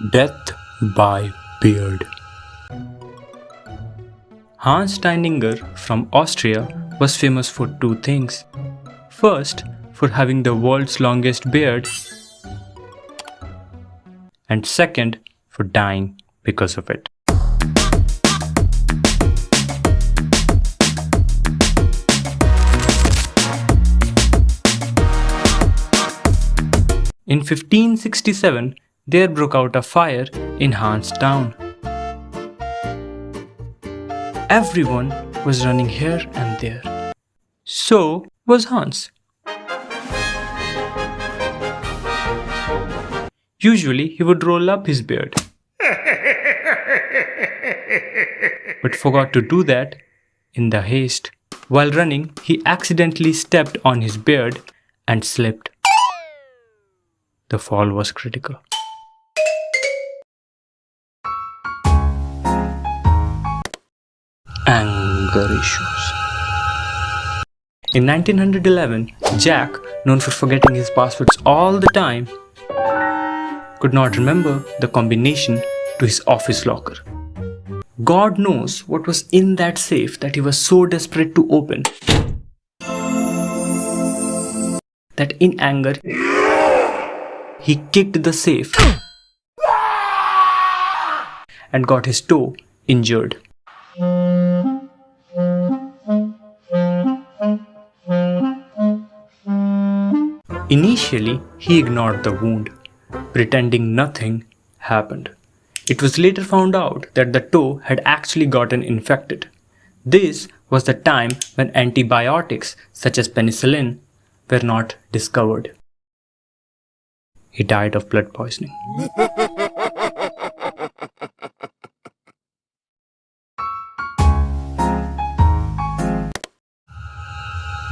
Death by Beard. Hans Steininger from Austria was famous for two things. First, for having the world's longest beard, and second, for dying because of it. In 1567, there broke out a fire in Hans' town. Everyone was running here and there. So was Hans. Usually he would roll up his beard, but forgot to do that in the haste. While running, he accidentally stepped on his beard and slipped. The fall was critical. Anger issues. In 1911, Jack, known for forgetting his passwords all the time, could not remember the combination to his office locker. God knows what was in that safe that he was so desperate to open that in anger he kicked the safe and got his toe injured. Initially, he ignored the wound, pretending nothing happened. It was later found out that the toe had actually gotten infected. This was the time when antibiotics such as penicillin were not discovered. He died of blood poisoning.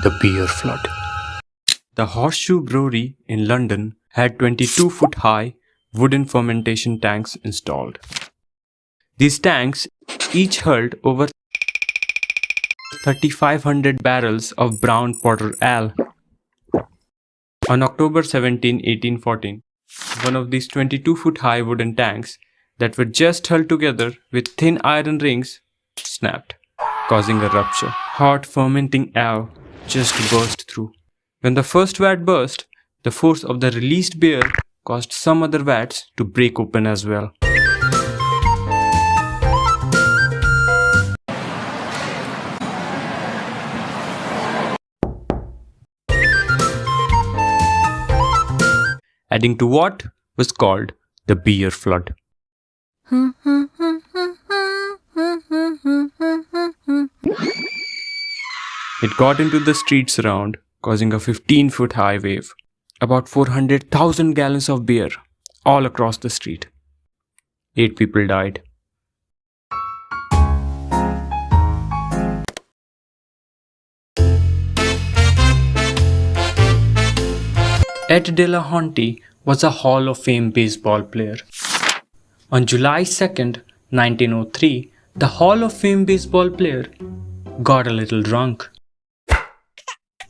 The beer flood. The Horseshoe Brewery in London had 22-foot high wooden fermentation tanks installed. These tanks each held over 3,500 barrels of brown porter ale. On October 17, 1814, one of these 22-foot high wooden tanks that were just held together with thin iron rings snapped, causing a rupture. Hot fermenting ale just burst through. When the first vat burst, the force of the released beer caused some other vats to break open as well. Adding to what was called the beer flood. It got into the streets around, causing a 15-foot high wave. About 400,000 gallons of beer all across the street. 8 people died. Ed De La Honte was a Hall of Fame baseball player. On July 2nd, 1903, the Hall of Fame baseball player got a little drunk.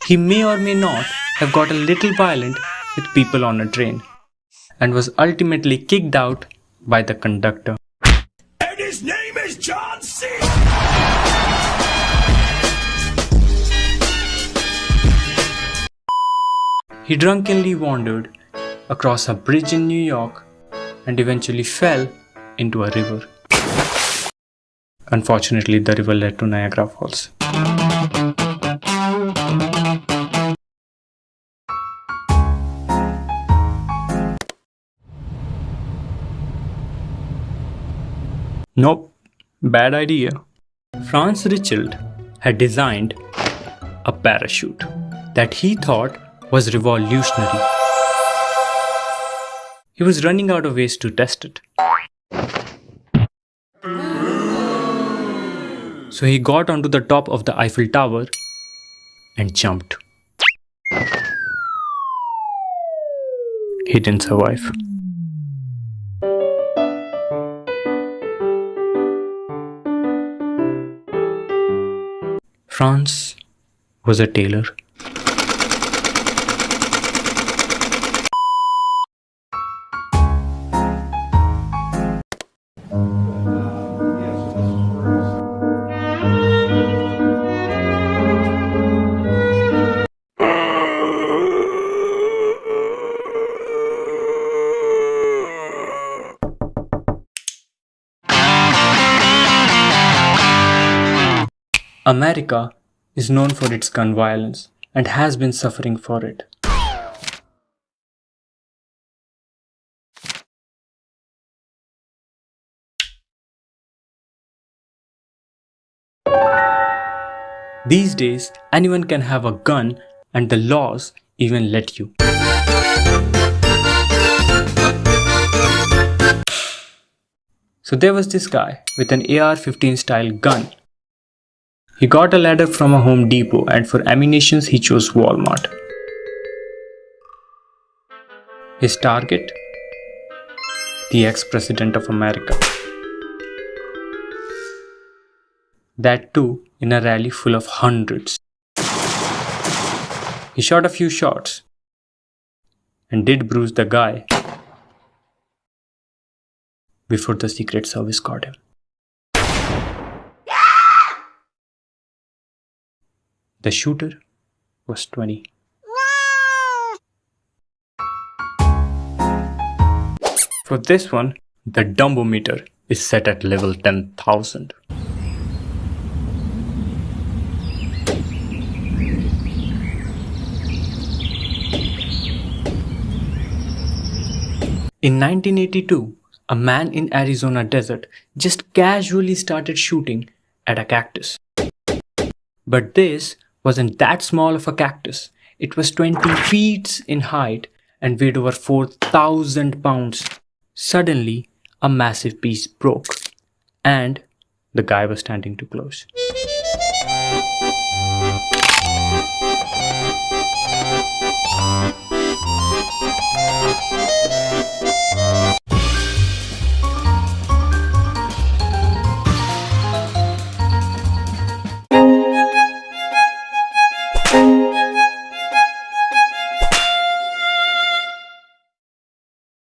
He may or may not have got a little violent with people on a train and was ultimately kicked out by the conductor. And his name is John C. He drunkenly wandered across a bridge in New York and eventually fell into a river. Unfortunately, the river led to Niagara Falls. Nope, bad idea. Franz Richelt had designed a parachute that he thought was revolutionary. He was running out of ways to test it. So he got onto the top of the Eiffel Tower and jumped. He didn't survive. Franz was a tailor. America is known for its gun violence and has been suffering for it. These days, anyone can have a gun and the laws even let you. So there was this guy with an AR-15 style gun. He got a ladder from a Home Depot and for ammunition he chose Walmart. His target? The ex-president of America. That too in a rally full of hundreds. He shot a few shots and did bruise the guy before the Secret Service caught him. The shooter was 20. For this one, the dumbometer is set at level 10,000. In 1982, a man in Arizona desert just casually started shooting at a cactus. But this wasn't that small of a cactus. It was 20 feet in height and weighed over 4,000 pounds. Suddenly, a massive piece broke and the guy was standing too close.